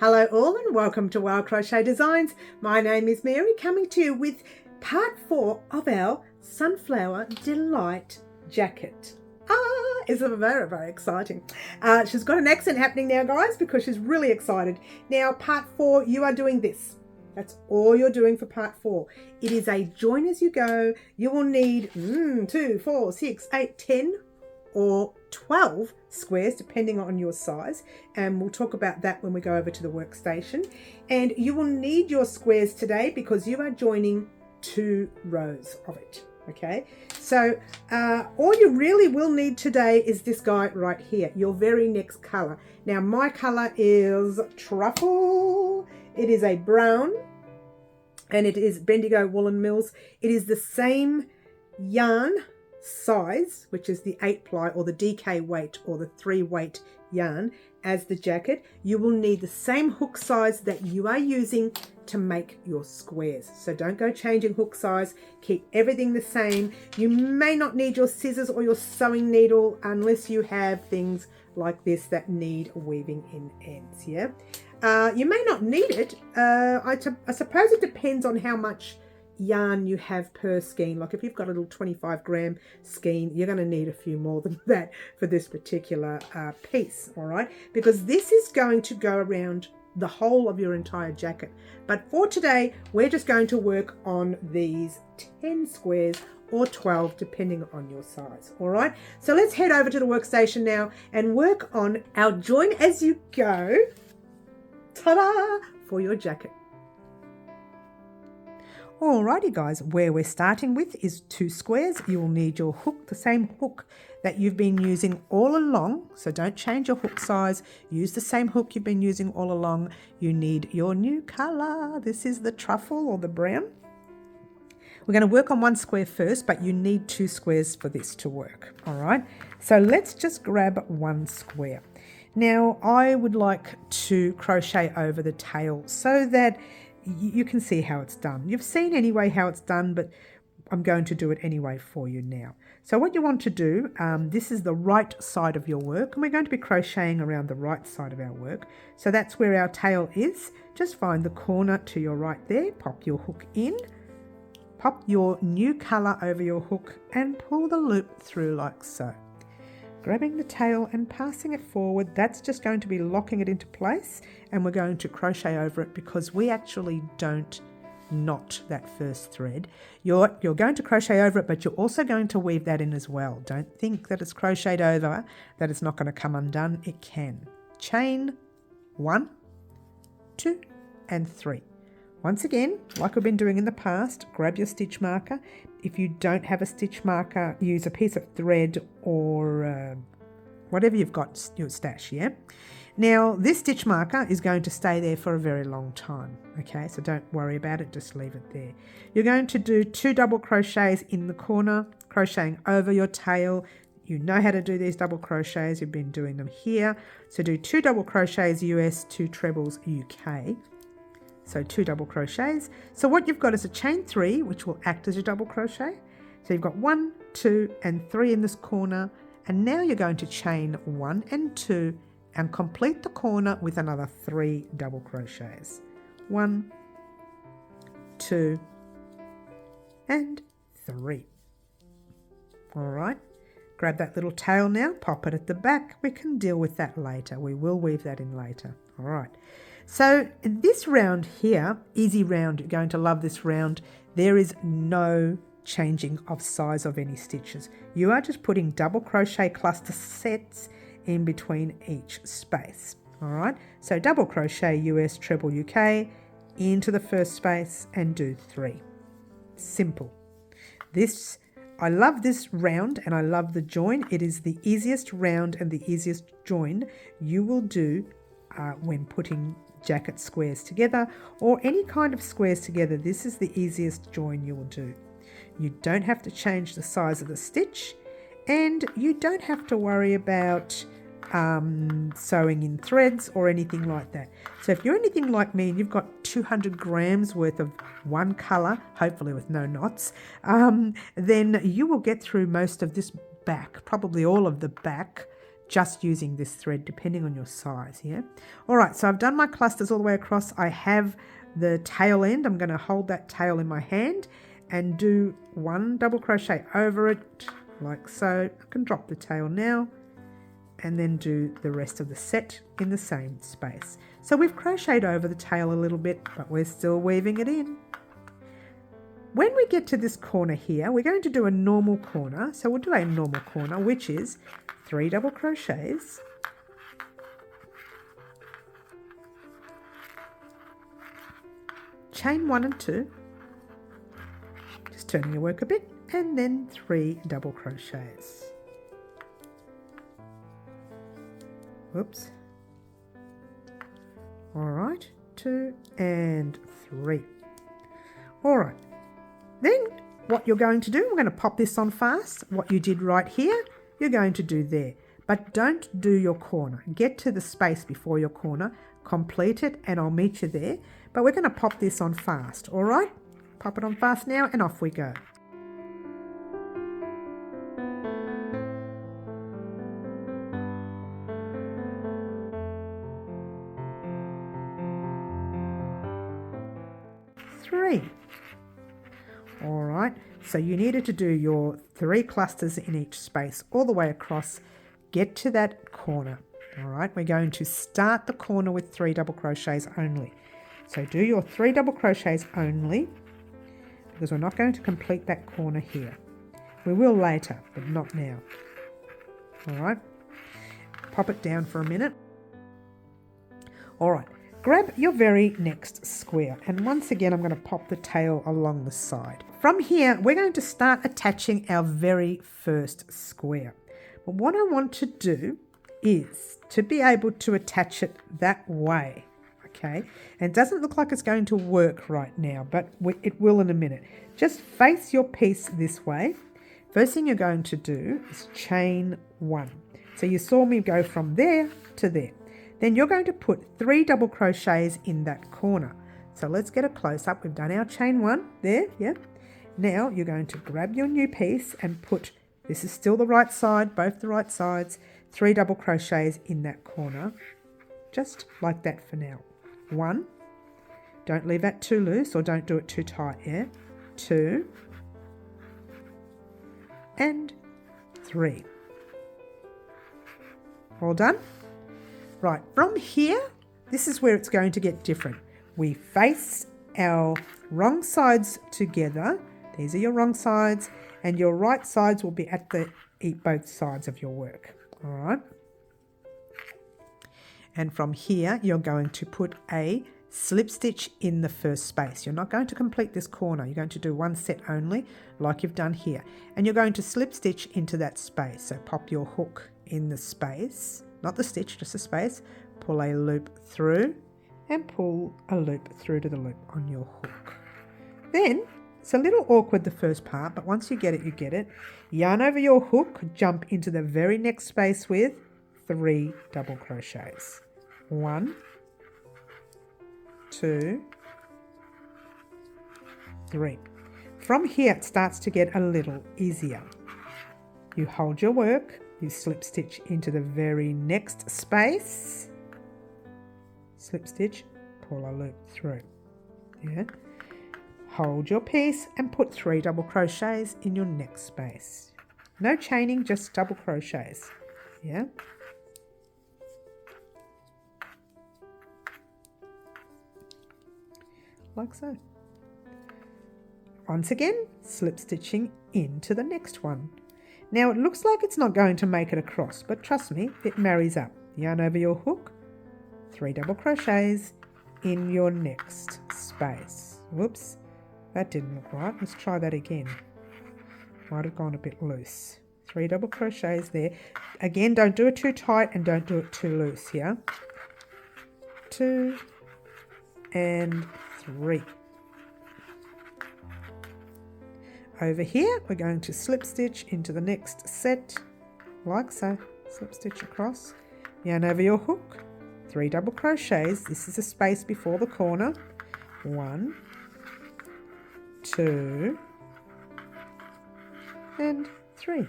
Hello all and welcome to Wild Crochet Designs. My name is Mary, coming to you with part 4 of our Sunflower Delight jacket. It's very, very exciting. She's got an accent happening now, guys, because she's really excited. Now, part 4, you are doing this. That's all you're doing for part 4. It is a join as you go. You will need 2, 4, 6, 8, 10 or 12 squares depending on your size, and we'll talk about that when we go over to the workstation. And you will need your squares today because you are joining 2 rows of it. Okay, so all you really will need today is this guy right here, your very next color. Now my color is Truffle. It is a brown and it is Bendigo Woollen Mills. It is the same yarn size, which is the 8 ply or the DK weight or the 3 weight yarn as the jacket. You will need the same hook size that you are using to make your squares. So don't go changing hook size, keep everything the same. You may not need your scissors or your sewing needle unless you have things like this that need weaving in ends. You may not need it. I suppose it depends on how much yarn you have per skein. Like if you've got a little 25-gram skein, you're going to need a few more than that for this particular piece, all right? Because this is going to go around the whole of your entire jacket. But for today, we're just going to work on these 10 squares or 12 depending on your size, all right? So let's head over to the workstation now and work on our join as you go, ta-da, for your jacket. Alrighty guys, where we're starting with is 2 squares. You will need your hook, the same hook that you've been using all along. So don't change your hook size. Use the same hook you've been using all along. You need your new color. This is the truffle or the brown. We're going to work on 1 square first, but you need 2 squares for this to work. All right, so let's just grab 1 square. Now I would like to crochet over the tail so that you can see how it's done. You've seen anyway how it's done, but I'm going to do it anyway for you now. So what you want to do, this is the right side of your work, and we're going to be crocheting around the right side of our work. So that's where our tail is. Just find the corner to your right there, pop your hook in, pop your new color over your hook and pull the loop through like so. Grabbing the tail and passing it forward, that's just going to be locking it into place, and we're going to crochet over it because we actually don't knot that first thread. You're going to crochet over it, but you're also going to weave that in as well. Don't think that it's crocheted over, that it's not going to come undone. It can. Chain 1, 2 and 3. Once again, like we've been doing in the past, grab your stitch marker. If you don't have a stitch marker, use a piece of thread or whatever you've got your stash, yeah? Now, this stitch marker is going to stay there for a very long time, okay? So don't worry about it, just leave it there. You're going to do 2 double crochets in the corner, crocheting over your tail. You know how to do these double crochets, you've been doing them here. So do 2 double crochets US, 2 trebles UK. So 2 double crochets. So what you've got is a chain 3, which will act as your double crochet. So you've got 1, 2 and 3 in this corner, and now you're going to chain 1 and 2 and complete the corner with another 3 double crochets. 1, 2 and 3. All right, grab that little tail now, pop it at the back. We can deal with that later. We will weave that in later. All right. So this round here, easy round, you're going to love this round. There is no changing of size of any stitches. You are just putting double crochet cluster sets in between each space. All right, so double crochet US, treble UK into the first space and do 3. Simple. This, I love this round and I love the join. It is the easiest round and the easiest join you will do when putting jacket squares together or any kind of squares together. This is the easiest join you will do. You don't have to change the size of the stitch, and you don't have to worry about sewing in threads or anything like that. So if you're anything like me and you've got 200 grams worth of one color, hopefully with no knots, then you will get through most of this back, probably all of the back, just using this thread depending on your size. Yeah. All right, so I've done my clusters all the way across. I have the tail end. I'm going to hold that tail in my hand and do 1 double crochet over it like so. I can drop the tail now and then do the rest of the set in the same space. So we've crocheted over the tail a little bit, but we're still weaving it in. When we get to this corner here, we're going to do a normal corner. So we'll do a normal corner, which is 3 double crochets, chain 1 and 2, just turning your work a bit, and then 3 double crochets. Whoops. All right, 2 and 3. All right. Then what you're going to do, we're going to pop this on fast. What you did right here, you're going to do there. But don't do your corner. Get to the space before your corner, complete it, and I'll meet you there. But we're going to pop this on fast, all right? Pop it on fast now, and off we go. Three. All right, so you needed to do your 3 clusters in each space all the way across. Get to that corner. All right, we're going to start the corner with 3 double crochets only. So do your 3 double crochets only, because we're not going to complete that corner here. We will later, but not now. All right, pop it down for a minute. All right. Grab your very next square, and once again I'm going to pop the tail along the side. From here we're going to start attaching our very first square. But what I want to do is to be able to attach it that way, okay? And it doesn't look like it's going to work right now, but it will in a minute. Just face your piece this way. First thing you're going to do is chain 1. So you saw me go from there to there. Then you're going to put 3 double crochets in that corner. So let's get a close up. We've done our chain 1 there, yeah. Now you're going to grab your new piece and put, this is still the right side, both the right sides, 3 double crochets in that corner, just like that for now. 1, don't leave that too loose or don't do it too tight, yeah. 2, and 3. All done? Right, from here, this is where it's going to get different. We face our wrong sides together. These are your wrong sides, and your right sides will be at both sides of your work. All right. And from here, you're going to put a slip stitch in the first space. You're not going to complete this corner. You're going to do 1 set only, like you've done here. And you're going to slip stitch into that space. So pop your hook in the space. Not the stitch, just a space, pull a loop through and pull a loop through to the loop on your hook. Then, it's a little awkward the first part, but once you get it, you get it. Yarn over your hook, jump into the very next space with 3 double crochets. 1, 2, 3. From here, it starts to get a little easier. You hold your work, you slip stitch into the very next space, slip stitch, pull a loop through, yeah. Hold your piece and put 3 double crochets in your next space. No chaining, just double crochets, yeah. Like so. Once again, slip stitching into the next one. Now it looks like it's not going to make it across, but trust me, it marries up. Yarn over your hook, 3 double crochets in your next space. Whoops, that didn't look right. Let's try that again. Might have gone a bit loose. 3 double crochets there. Again, don't do it too tight and don't do it too loose here. 2 and 3. Over here, we're going to slip stitch into the next set, like so. Slip stitch across, yarn over your hook, 3 double crochets. This is a space before the corner. 1, 2, and 3.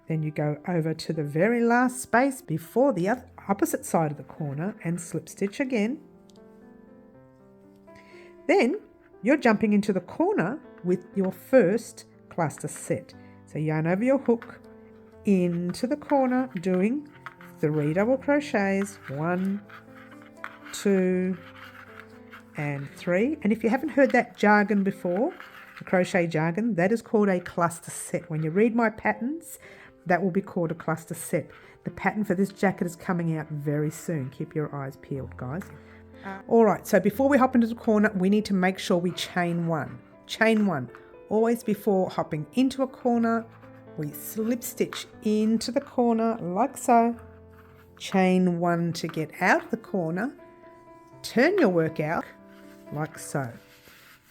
Then you go over to the very last space before the opposite side of the corner and slip stitch again. Then you're jumping into the corner with your first cluster set. So yarn over your hook into the corner, doing 3 double crochets, 1, 2 and 3. And if you haven't heard that jargon before, the crochet jargon, that is called a cluster set. When you read my patterns, that will be called a cluster set. The pattern for this jacket is coming out very soon. Keep your eyes peeled, guys. All right, so before we hop into the corner, we need to make sure we chain 1. Chain 1. Always before hopping into a corner, we slip stitch into the corner like so. Chain 1 to get out of the corner. Turn your work out like so.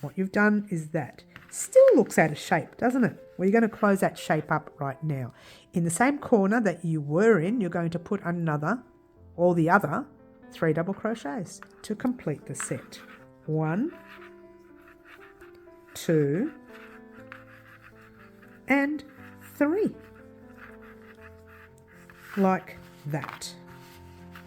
What you've done is that. Still looks out of shape, doesn't it? We're going to close that shape up right now. In the same corner that you were in, you're going to put another or the other 3 double crochets to complete the set. 1, 2 and 3. Like that.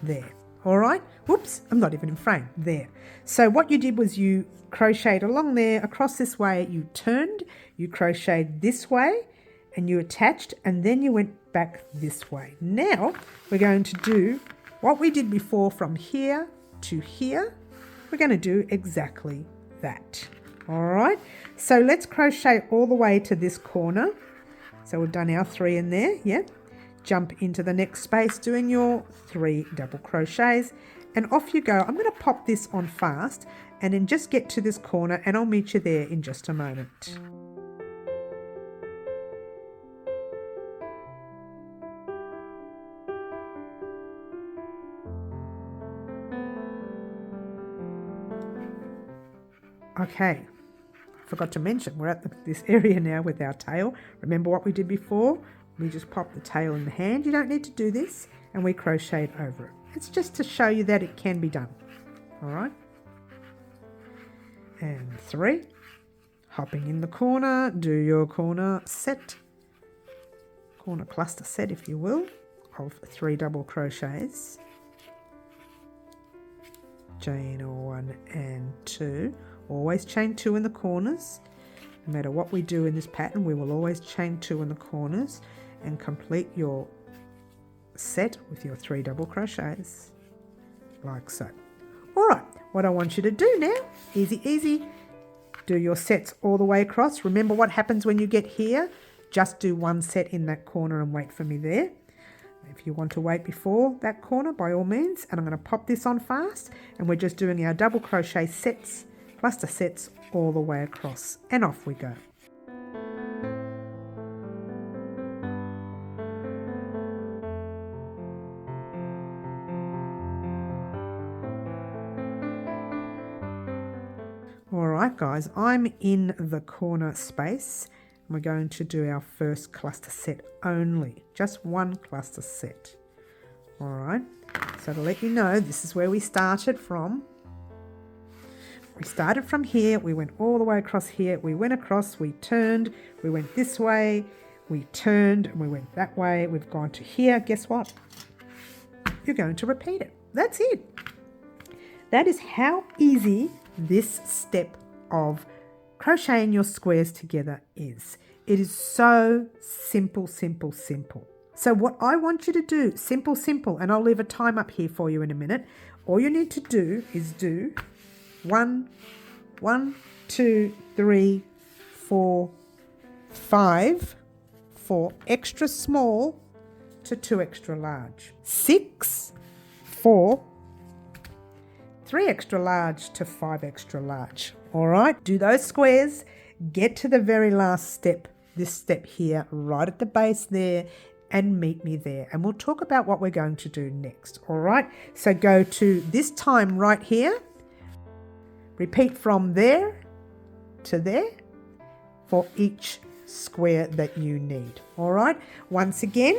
There. All right. Whoops, I'm not even in frame. There. So what you did was you crocheted along there, across this way, you turned, you crocheted this way, and you attached, and then you went back this way. Now we're going to do what we did before from here to here. We're going to do exactly that. All right. So let's crochet all the way to this corner. So we've done our 3 in there. Yeah. Jump into the next space doing your 3 double crochets and off you go. I'm going to pop this on fast and then just get to this corner and I'll meet you there in just a moment. Okay, forgot to mention we're at this area now with our tail. Remember what we did before? We just pop the tail in the hand. You don't need to do this, and we crochet over it. It's just to show you that it can be done. All right. And 3, hopping in the corner, do your corner set, corner cluster set if you will, of 3 double crochets. Chain 1 and 2. Always chain 2 in the corners. No matter what we do in this pattern, we will always chain 2 in the corners and complete your set with your 3 double crochets like so. All right, what I want you to do now, easy, do your sets all the way across. Remember what happens when you get here? Just do 1 set in that corner and wait for me there. If you want to wait before that corner, by all means, and I'm going to pop this on fast, and we're just doing our double crochet sets, cluster sets all the way across, and off we go. All right, guys, I'm in the corner space. We're going to do our first cluster set only, just 1 cluster set. All right, so to let you know, this is where we started from. We started from here, we went all the way across here, we went across, we turned, we went this way, we turned, and we went that way. We've gone to here. Guess what? You're going to repeat it. That's it. That is how easy this step of crocheting your squares together is. It is so simple. So what I want you to do, simple, and I'll leave a time up here for you in a minute. All you need to do is do 1, 2, 3, 4, 5, 4 extra small to 2 extra large, 6, 4, 3 extra large to 5 extra large. All right, do those squares, get to the very last step, this step here, right at the base there, and meet me there. And we'll talk about what we're going to do next. All right, so go to this time right here, repeat from there to there for each square that you need. All right, once again,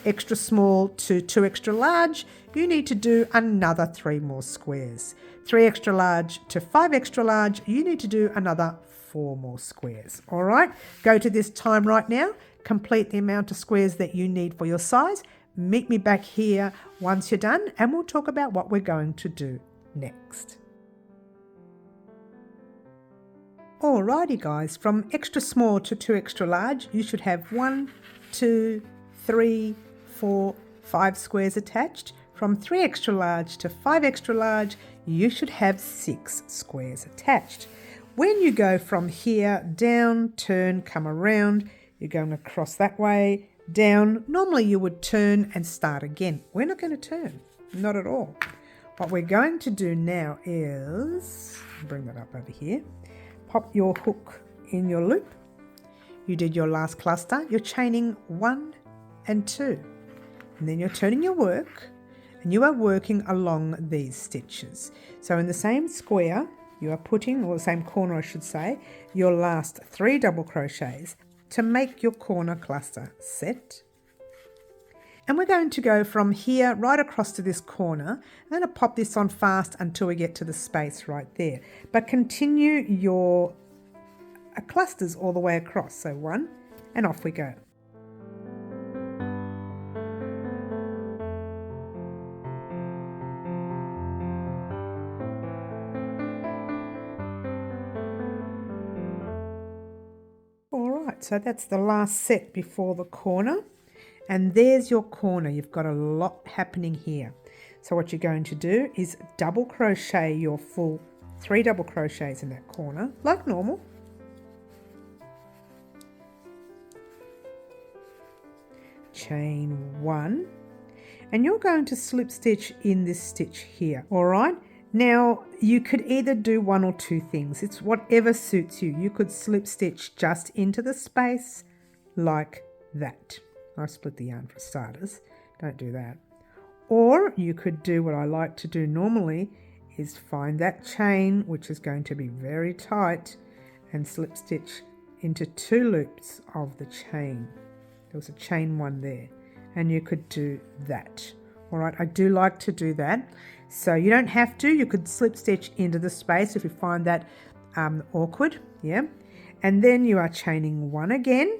extra small to 2 extra large, you need to do another 3 more squares. 3 extra large to 5 extra large, you need to do another 4 more squares. All right, go to this time right now, complete the amount of squares that you need for your size. Meet me back here once you're done, and we'll talk about what we're going to do next. Alrighty guys, from extra small to 2 extra large, you should have 1, 2, 3, 4, 5 squares attached. From 3 extra large to 5 extra large, you should have 6 squares attached. When you go from here down, turn, come around, you're going across that way, down. Normally you would turn and start again. We're not going to turn, not at all. What we're going to do now is, bring that up over here, pop your hook in your loop. You did your last cluster, you're chaining 1 and 2, and then you're turning your work and you are working along these stitches. So in the same square you are putting, or the same corner I should say, your last 3 double crochets to make your corner cluster set. And we're going to go from here right across to this corner. I'm going to pop this on fast until we get to the space right there. But continue your clusters all the way across. So 1 and off we go. All right, so that's the last set before the corner. And there's your corner. You've got a lot happening here. So what you're going to do is double crochet your full 3 double crochets in that corner, like normal. Chain 1. And you're going to slip stitch in this stitch here, all right? Now, you could either do 1 or 2 things. It's whatever suits you. You could slip stitch just into the space like that. I split the yarn for starters, don't do that. Or you could do what I like to do normally, is find that chain, which is going to be very tight, and slip stitch into 2 loops of the chain. There was a chain 1 there, and you could do that. All right, I do like to do that. So you don't have to, you could slip stitch into the space if you find that awkward, yeah. And then you are chaining 1 again,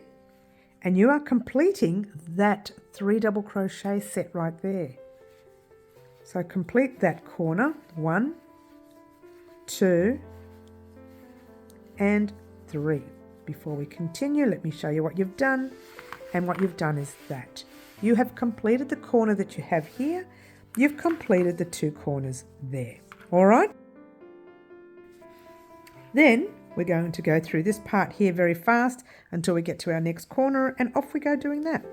and you are completing that 3 double crochet set right there. So complete that corner, 1, 2, and 3. Before we continue, let me show you what you've done. And what you've done is that. You have completed the corner that you have here. You've completed the 2 corners there. All right? Then we're going to go through this part here very fast until we get to our next corner, and off we go doing that.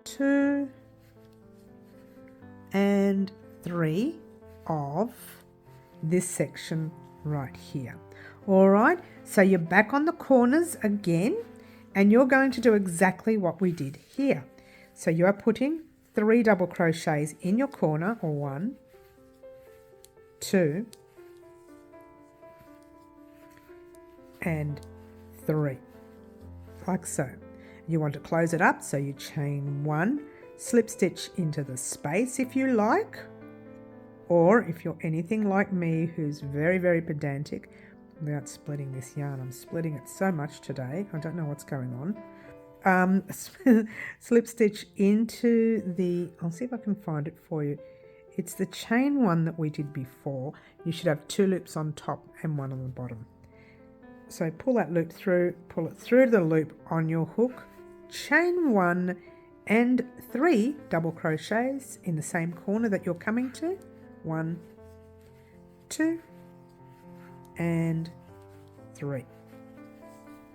Two and 3 of this section right here. All right, so you're back on the corners again, and you're going to do exactly what we did here. So you are putting 3 double crochets in your corner, or 1, 2, and 3, like so. You want to close it up, so you chain 1, slip stitch into the space if you like, or if you're anything like me who's very, very pedantic, without splitting this yarn. I'm splitting it so much today. I don't know what's going on. Slip stitch into the, I'll see if I can find it for you. It's the chain 1 that we did before. You should have 2 loops on top and 1 on the bottom. So pull that loop through, pull it through the loop on your hook, chain 1 and 3 double crochets in the same corner that you're coming to. 1, 2, and 3.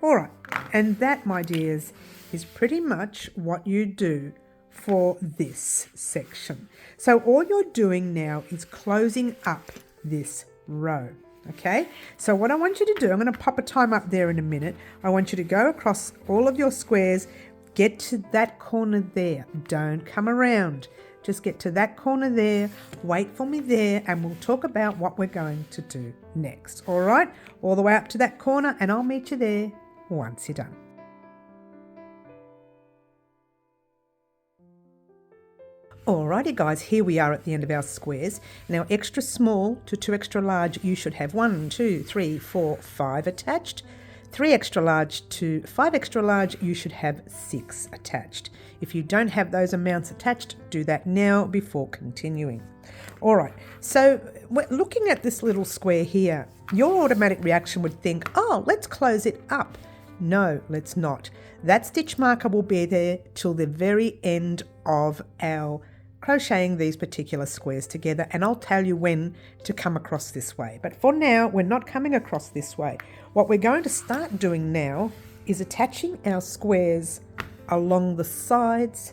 All right, and that, my dears, is pretty much what you do for this section. So all you're doing now is closing up this row. Okay, so what I want you to do, I'm going to pop a time up there in a minute. I want you to go across all of your squares, get to that corner there. Don't come around. Just get to that corner there, wait for me there, and we'll talk about what we're going to do next. All right, all the way up to that corner, and I'll meet you there once you're done. Alrighty guys, here we are at the end of our squares. Now extra small to 2 extra large, you should have 1, 2, 3, 4, 5 attached. 3 extra large to 5 extra large, you should have 6 attached. If you don't have those amounts attached, do that now before continuing. Alright, so looking at this little square here, your automatic reaction would think, oh, let's close it up. No, let's not. That stitch marker will be there till the very end of our crocheting these particular squares together, and I'll tell you when to come across this way. But for now, we're not coming across this way. What we're going to start doing now is attaching our squares along the sides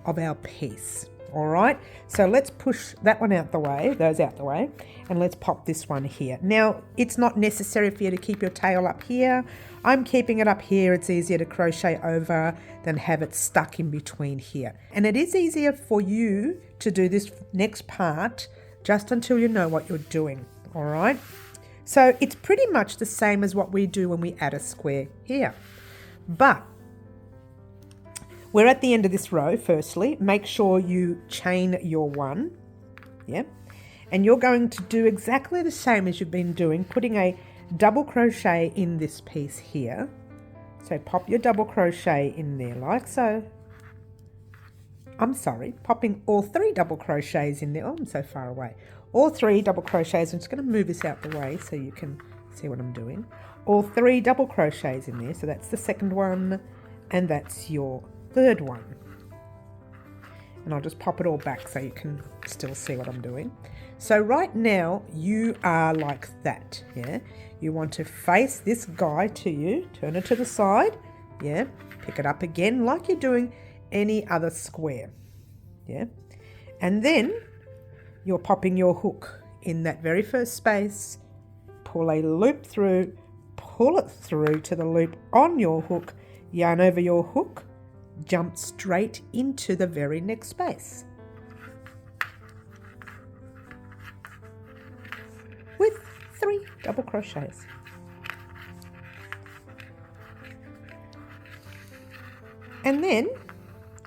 of our piece. All right, so let's push that one out the way, those out the way, and let's pop this one here. Now, it's not necessary for you to keep your tail up here. I'm keeping it up here. It's easier to crochet over than have it stuck in between here. And it is easier for you to do this next part just until you know what you're doing, all right? So it's pretty much the same as what we do when we add a square here. But we're at the end of this row. Firstly, make sure you chain your 1, yeah? And you're going to do exactly the same as you've been doing, putting a double crochet in this piece here. So pop your double crochet in there like so. I'm sorry, popping all 3 double crochets in there. Oh, I'm so far away. All 3 double crochets. I'm just going to move this out the way so you can see what I'm doing. All 3 double crochets in there. So that's the second one, and that's your third one. And I'll just pop it all back so you can still see what I'm doing. So right now you are like that, yeah? You want to face this guy to you, turn it to the side, yeah? Pick it up again like you're doing any other square, yeah? And then you're popping your hook in that very first space, pull a loop through, pull it through to the loop on your hook, yarn over your hook, jump straight into the very next space with 3 double crochets. And then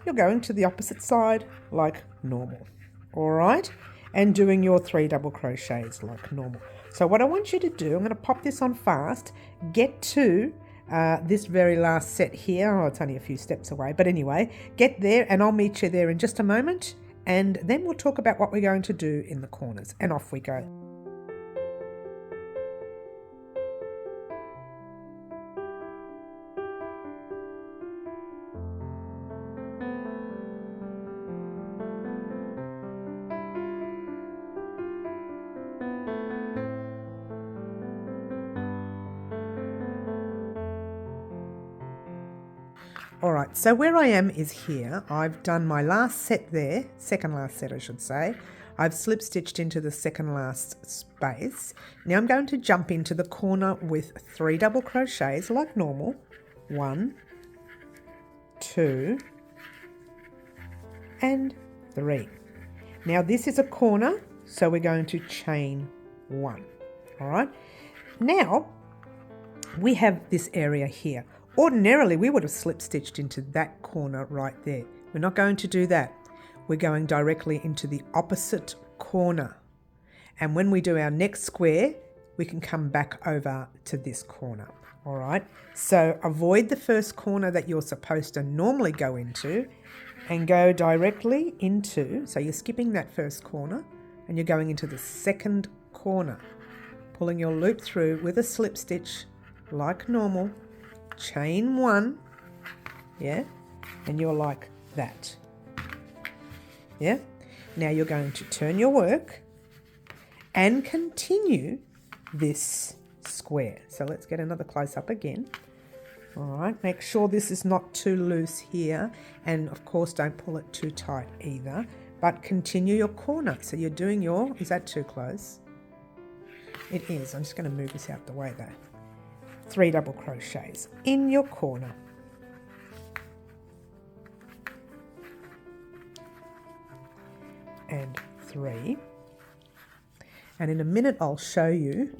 you're going to the opposite side like normal, all right, and doing your 3 double crochets like normal. So what I want you to do, I'm going to pop this on fast, get to this very last set here. Oh, it's only a few steps away, but anyway, get there and I'll meet you there in just a moment, and then we'll talk about what we're going to do in the corners, and off we go. Alright, so where I am is here. I've done my last set there, second last set I should say. I've slip stitched into the second last space. Now I'm going to jump into the corner with 3 double crochets like normal. 1, 2, and 3. Now this is a corner, so we're going to chain 1. Alright, now we have this area here. Ordinarily, we would have slip stitched into that corner right there. We're not going to do that. We're going directly into the opposite corner. And when we do our next square, we can come back over to this corner. All right. So avoid the first corner that you're supposed to normally go into and go directly into, so you're skipping that first corner and you're going into the second corner, pulling your loop through with a slip stitch like normal. Chain 1, yeah, and you're like that, yeah. Now you're going to turn your work and continue this square. So let's get another close up again. All right, make sure this is not too loose here, and of course don't pull it too tight either, but continue your corner. So you're doing your, is that too close? It is. I'm just going to move this out the way though. 3 double crochets in your corner. and 3. And in a minute I'll show you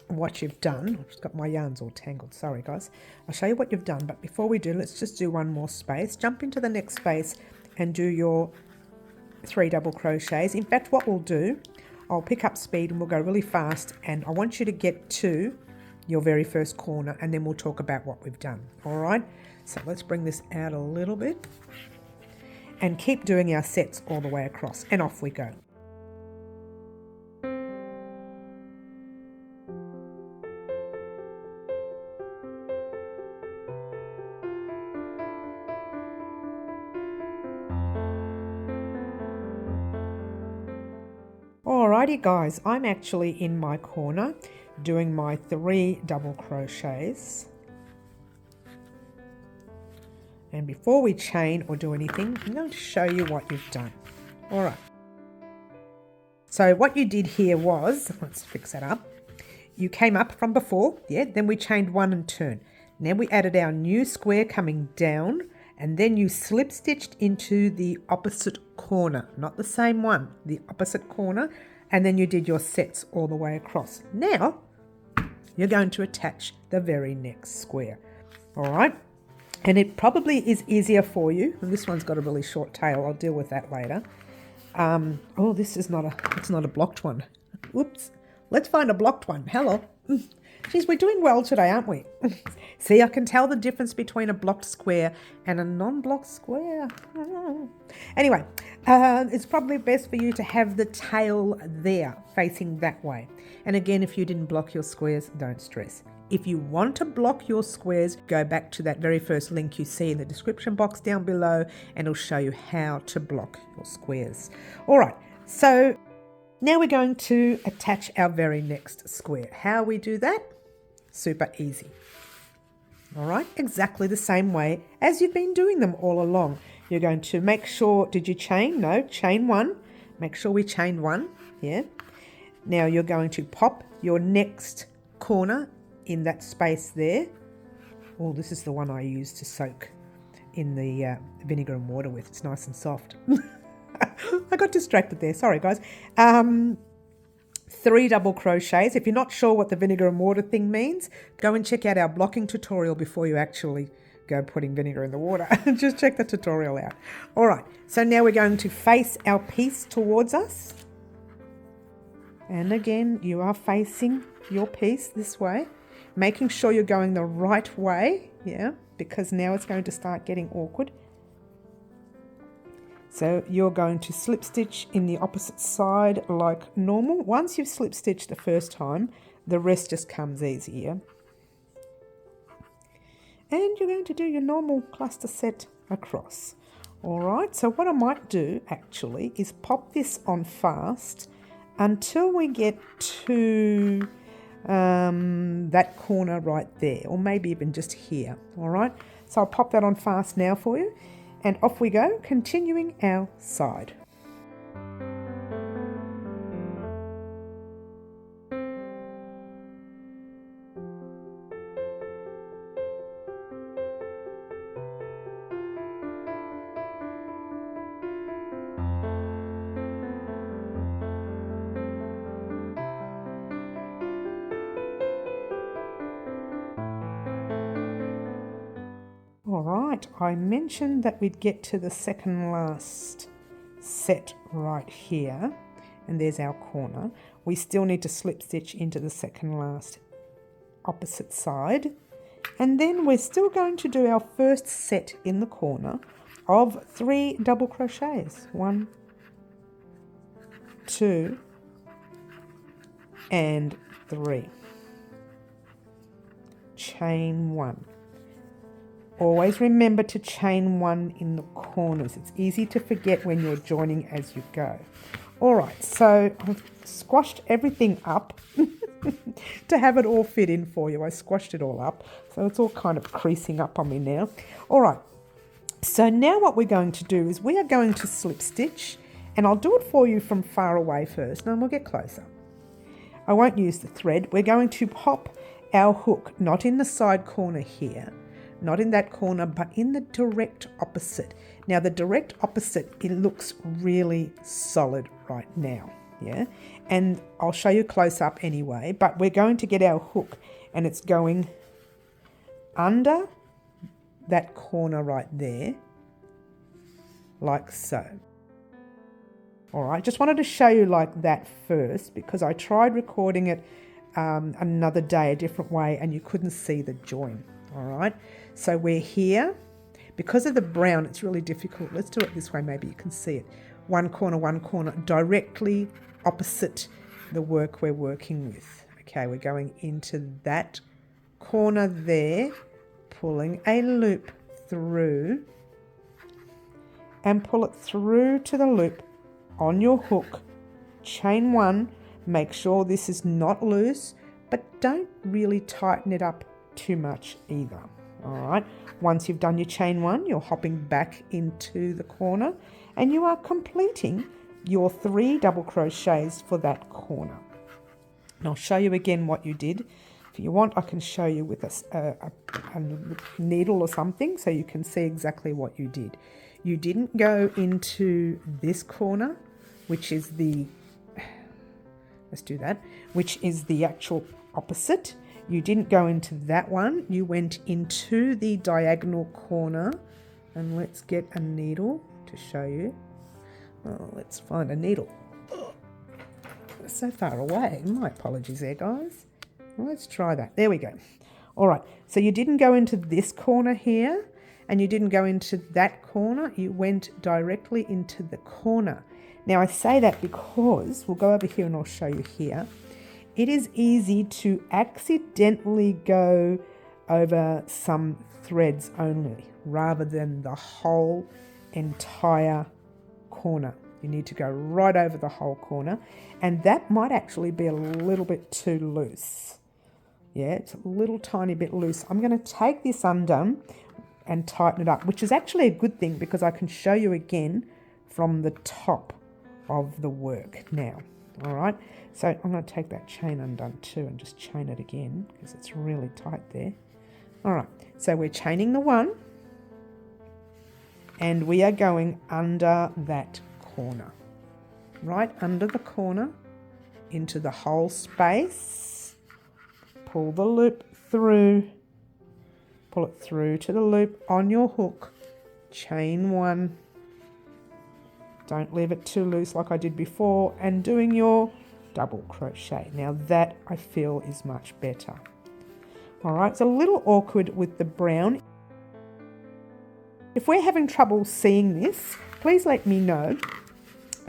what you've done. I've just got my yarns all tangled, sorry guys. I'll show you what you've done, but before we do, let's just do one more space. Jump into the next space and do your 3 double crochets. In fact, what we'll do, I'll pick up speed and we'll go really fast, and I want you to get to your very first corner and then we'll talk about what we've done. All right, so let's bring this out a little bit and keep doing our sets all the way across, and off we go. Alrighty guys, I'm actually in my corner doing my 3 double crochets. And before we chain or do anything, I'm going to show you what you've done. Alright. So what you did here was, let's fix that up. You came up from before, yeah, then we chained 1 and turned. Now we added our new square coming down, and then you slip stitched into the opposite corner, not the same one, the opposite corner, and then you did your sets all the way across. Now you're going to attach the very next square. All right, and it probably is easier for you, and this one's got a really short tail, I'll deal with that later. Oh, this is not it's not a blocked one. Oops, let's find a blocked one. Hello. Geez, we're doing well today, aren't we? See, I can tell the difference between a blocked square and a non-blocked square. Anyway, it's probably best for you to have the tail there, facing that way. And again, if you didn't block your squares, don't stress. If you want to block your squares, go back to that very first link you see in the description box down below, and it'll show you how to block your squares. All right, so now we're going to attach our very next square. How we do that? Super easy. All right, exactly the same way as you've been doing them all along. You're going to make sure, did you chain? No, chain 1. Make sure we chain 1, yeah. Now you're going to pop your next corner in that space there. Oh, this is the one I use to soak in the vinegar and water with. It's nice and soft. I got distracted there, sorry guys. 3 double crochets. If you're not sure what the vinegar and water thing means, go and check out our blocking tutorial before you actually go putting vinegar in the water. Just check the tutorial out. All right, so now we're going to face our piece towards us. And again, you are facing your piece this way, making sure you're going the right way, yeah, because now it's going to start getting awkward. So you're going to slip stitch in the opposite side like normal. Once you've slip stitched the first time, the rest just comes easier. And you're going to do your normal cluster set across. All right, so what I might do actually is pop this on fast until we get to that corner right there, or maybe even just here. All right, so I'll pop that on fast now for you. And off we go, continuing our side. All right, I mentioned that we'd get to the second last set right here, and there's our corner. We still need to slip stitch into the second last opposite side, and then we're still going to do our first set in the corner of 3 double crochets. 1, 2, and 3. Chain 1. Always remember to chain 1 in the corners. It's easy to forget when you're joining as you go. All right, so I've squashed everything up to have it all fit in for you. I squashed it all up, so it's all kind of creasing up on me now. All right, so now what we're going to do is we are going to slip stitch, and I'll do it for you from far away first, and then we'll get closer. I won't use the thread. We're going to pop our hook, not in the side corner here, not in that corner, but in the direct opposite. Now the direct opposite, it looks really solid right now, yeah? And I'll show you close up anyway, but we're going to get our hook and it's going under that corner right there, like so. All right, just wanted to show you like that first because I tried recording it another day, a different way, and you couldn't see the join. All right, so we're here. Because of the brown, it's really difficult. Let's do it this way, maybe you can see it. One corner, directly opposite the work we're working with. Okay, we're going into that corner there, pulling a loop through, and pull it through to the loop on your hook. Chain one, make sure this is not loose, but don't really tighten it up too much either. All right, once you've done your chain one, you're hopping back into the corner and you are completing your 3 double crochets for that corner. And I'll show you again what you did. If you want, I can show you with a needle or something so you can see exactly what you did. You didn't go into this corner, which is the, let's do that, which is the actual opposite. You didn't go into that one. You went into the diagonal corner. And let's get a needle to show you. Oh, let's find a needle. Oh, it's so far away. My apologies there, guys. Let's try that. There we go. All right. So you didn't go into this corner here. And you didn't go into that corner. You went directly into the corner. Now, I say that because, we'll go over here and I'll show you here. It is easy to accidentally go over some threads only rather than the whole entire corner. You need to go right over the whole corner, and that might actually be a little bit too loose. Yeah, it's a little tiny bit loose. I'm going to take this undone and tighten it up, which is actually a good thing because I can show you again from the top of the work now. All right, so I'm going to take that chain undone too and just chain it again because it's really tight there. All right, so we're chaining the one and we are going under that corner, right under the corner into the whole space. Pull the loop through, pull it through to the loop on your hook, chain one. Don't leave it too loose like I did before, and doing your double crochet. Now that I feel is much better. All right, it's a little awkward with the brown. If we're having trouble seeing this, please let me know,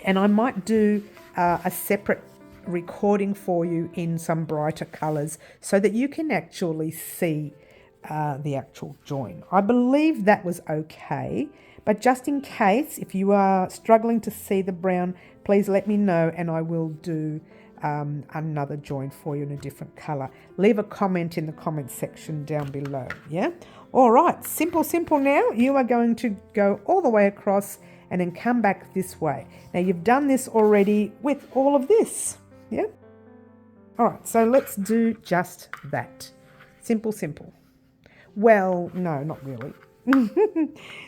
and I might do a separate recording for you in some brighter colours so that you can actually see the actual join. I believe that was okay. But just in case, if you are struggling to see the brown, please let me know and I will do another join for you in a different colour. Leave a comment in the comment section down below, yeah? All right, simple now. You are going to go all the way across and then come back this way. Now you've done this already with all of this, yeah? All right, so let's do just that. Simple. Well, no, not really.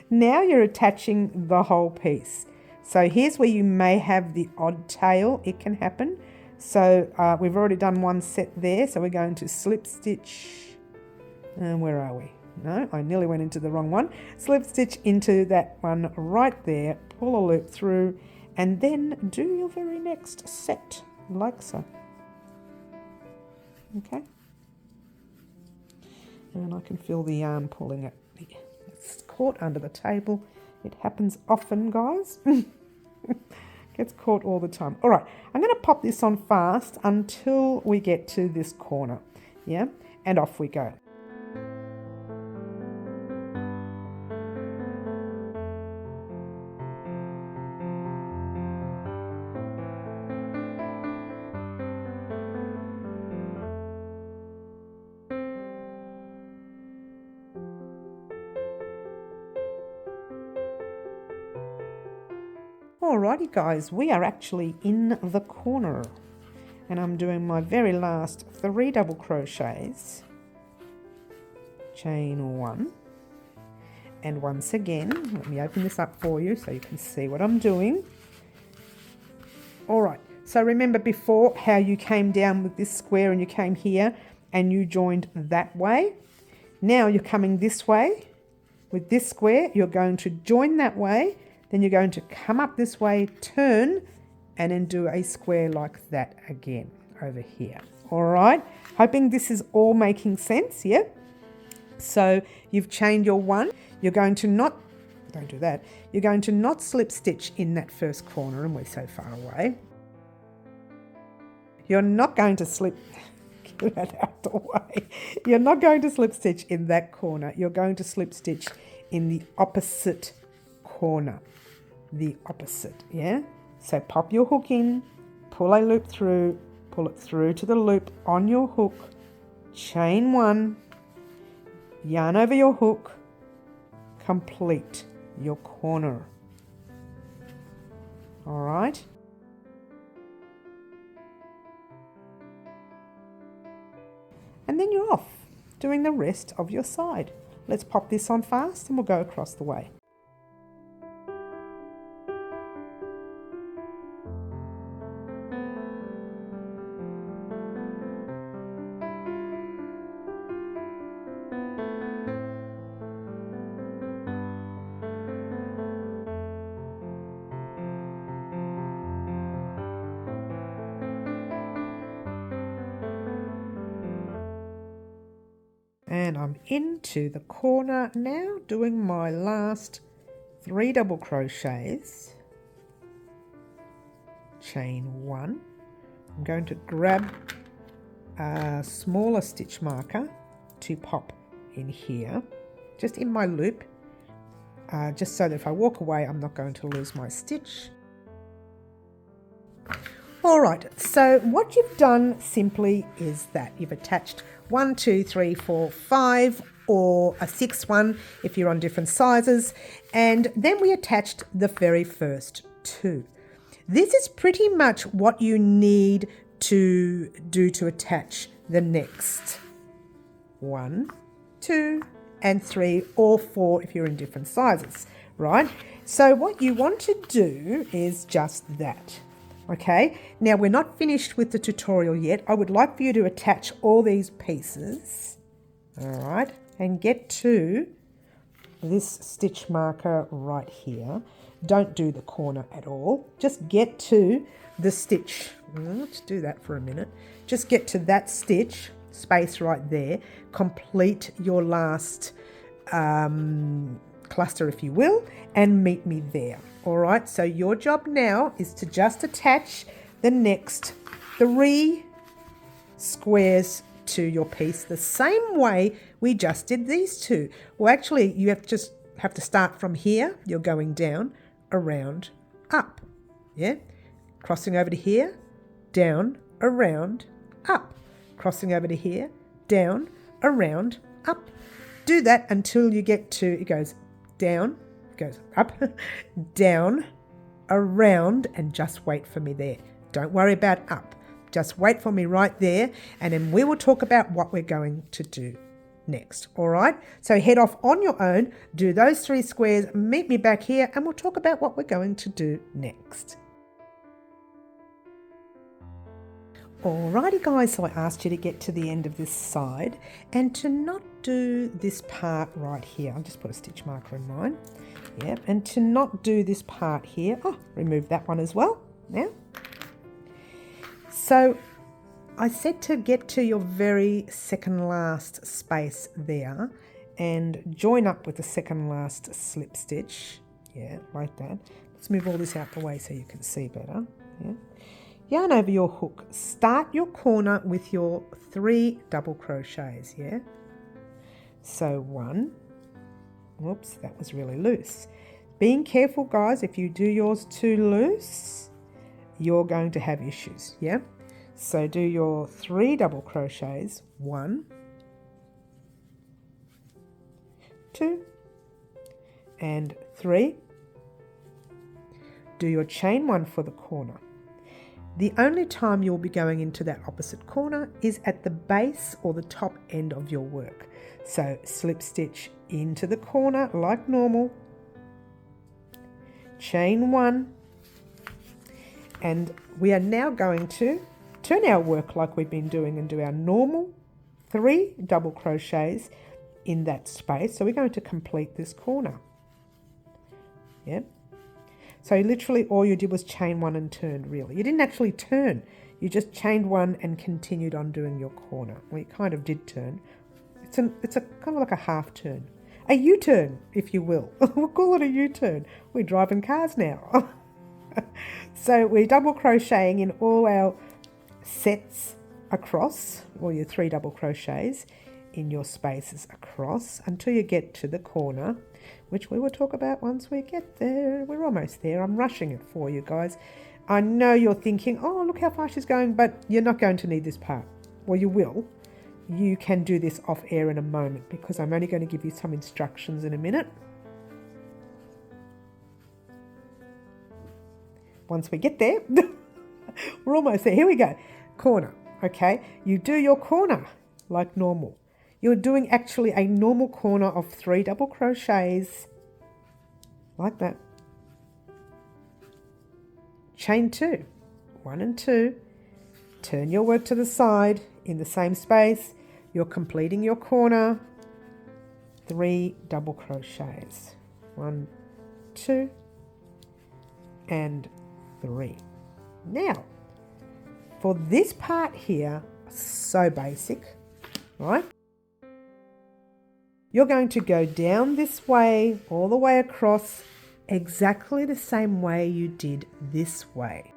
Now you're attaching the whole piece. So here's where you may have the odd tail. It can happen. So we've already done one set there. So we're going to slip stitch. And where are we? No, I nearly went into the wrong one. Slip stitch into that one right there. Pull a loop through. And then do your very next set like so. Okay. And I can feel the yarn pulling it. It's caught under the table. It happens often, guys. Gets caught all the time. All right, I'm going to pop this on fast until we get to this corner. Yeah, and off we go. Alrighty guys, we are actually in the corner and I'm doing my very last 3 double crochets, chain 1, And once again, let me open this up for you so you can see what I'm doing. All right, so remember before how you came down with this square and you came here and you joined that way? Now you're coming this way with this square, you're going to join that way, then you're going to come up this way, turn, and then do a square like that again over here. All right, hoping this is all making sense, yeah? So you've chained your one, you're going to not, don't do that, you're going to not slip stitch in that first corner, and we're so far away. You're not going to slip, get that out the way. You're not going to slip stitch in that corner. You're going to slip stitch in the opposite corner. The opposite, yeah? So pop your hook in, pull a loop through, pull it through to the loop on your hook, chain one, yarn over your hook, complete your corner. All right? And then you're off doing the rest of your side. Let's pop this on fast and we'll go across the way. And I'm into the corner now, doing my last 3 double crochets, chain one. I'm going to grab a smaller stitch marker to pop in here, just in my loop, just so that if I walk away, I'm not going to lose my stitch. All right, so what you've done simply is that you've attached 1, 2, 3, 4, 5, or a 6th one if you're on different sizes, and then we attached the very first 2. This is pretty much what you need to do to attach the next 1, 2, and 3, or 4 if you're in different sizes, right? So what you want to do is just that. Okay, now we're not finished with the tutorial yet. I would like for you to attach all these pieces, all right, and get to this stitch marker right here. Don't do the corner at all. Just get to the stitch. Let's do that for a minute. Just get to that stitch space right there. Complete your last cluster, if you will, and meet me there. All right, so your job now is to just attach the next 3 squares to your piece the same way we just did these 2. Well, actually, you have to start from here. You're going down, around, up. Yeah, crossing over to here, down, around, up. Crossing over to here, down, around, up. Do that until you get to, it goes down, goes up, down, around, and just wait for me there. Don't worry about up. Just wait for me right there, and then we will talk about what we're going to do next. All right? So head off on your own, do those 3 squares, meet me back here, and we'll talk about what we're going to do next. Alrighty guys, so I asked you to get to the end of this side and to not do this part right here. I'll just put a stitch marker in mine. Yep, and to not do this part here. Oh, remove that one as well now. So I said to get to your very second last space there and join up with the second last slip stitch. Yeah, like that. Let's move all this out the way so you can see better. Yeah. Yarn over your hook. Start your corner with your 3 double crochets, yeah? So 1, whoops, that was really loose. Being careful, guys, if you do yours too loose, you're going to have issues, yeah? So do your 3 double crochets, 1, 2, and 3. Do your chain 1 for the corner. The only time you'll be going into that opposite corner is at the base or the top end of your work. So slip stitch into the corner like normal, chain 1, and we are now going to turn our work like we've been doing and do our normal 3 double crochets in that space. So we're going to complete this corner. Yeah. So literally all you did was chain 1 and turned, really. You didn't actually turn. You just chained 1 and continued on doing your corner. Well, you kind of did turn. It's a kind of like a half turn. A U-turn, if you will. We'll call it a U-turn. We're driving cars now. So we're double crocheting in all our sets across, or your 3 double crochets in your spaces across until you get to the corner, which we will talk about once we get there. We're almost there. I'm rushing it for you guys. I know you're thinking, oh, look how fast she's going, but you're not going to need this part. Well, you will. You can do this off air in a moment because I'm only going to give you some instructions in a minute. Once we get there, we're almost there. Here we go. Corner. Okay. You do your corner like normal. You're doing actually a normal corner of 3 double crochets like that. Chain 2, 1 and 2. Turn your work to the side in the same space. You're completing your corner. 3 double crochets. 1, 2, and 3. Now, for this part here, so basic, right? You're going to go down this way, all the way across, exactly the same way you did this way,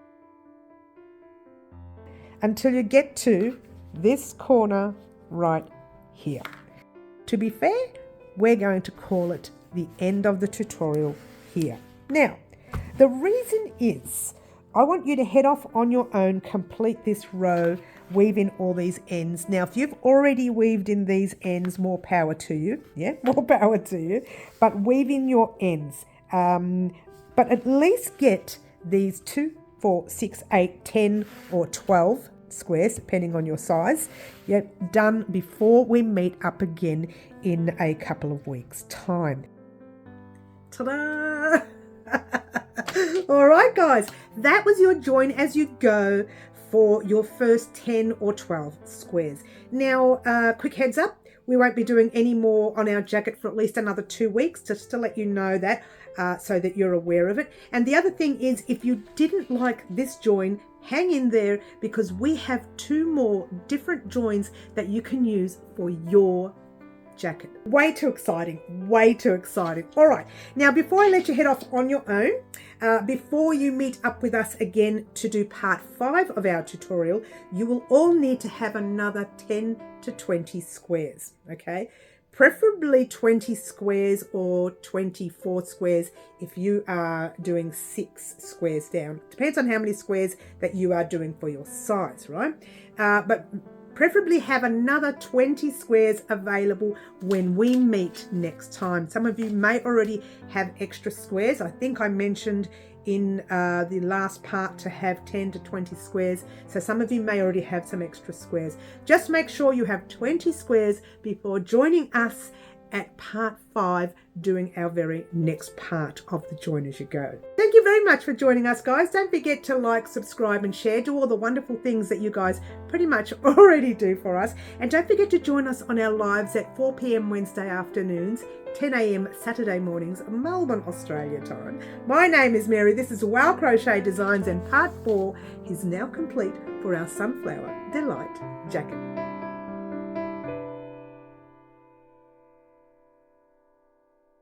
until you get to this corner right here. To be fair, we're going to call it the end of the tutorial here. Now, the reason is I want you to head off on your own, complete this row, weave in all these ends. Now, if you've already weaved in these ends, more power to you. Yeah, more power to you. But weave in your ends. But at least get these 2, 4, 6, 8, 10 or 12 squares, depending on your size, done before we meet up again in a couple of weeks' time. Ta-da! All right, guys, that was your join as you go for your first 10 or 12 squares. Now, quick heads up, we won't be doing any more on our jacket for at least another 2 weeks, just to let you know that, so that you're aware of it. And the other thing is, if you didn't like this join, hang in there, because we have 2 more different joins that you can use for your jacket. Way too exciting, way too exciting. All right, now before I let you head off on your own, before you meet up with us again to do part 5 of our tutorial, you will all need to have another 10 to 20 squares, okay? Preferably 20 squares or 24 squares if you are doing 6 squares down. Depends on how many squares that you are doing for your size, right? But preferably have another 20 squares available when we meet next time. Some of you may already have extra squares. I think I mentioned in the last part to have 10 to 20 squares. So some of you may already have some extra squares. Just make sure you have 20 squares before joining us at part 5, doing our very next part of the Join As You Go. Thank you very much for joining us, guys. Don't forget to like, subscribe and share. Do all the wonderful things that you guys pretty much already do for us. And don't forget to join us on our lives at 4 p.m. Wednesday afternoons, 10 a.m. Saturday mornings, Melbourne, Australia time. My name is Mary. This is Crochet Designs, and part 4 is now complete for our Sunflower Delight jacket.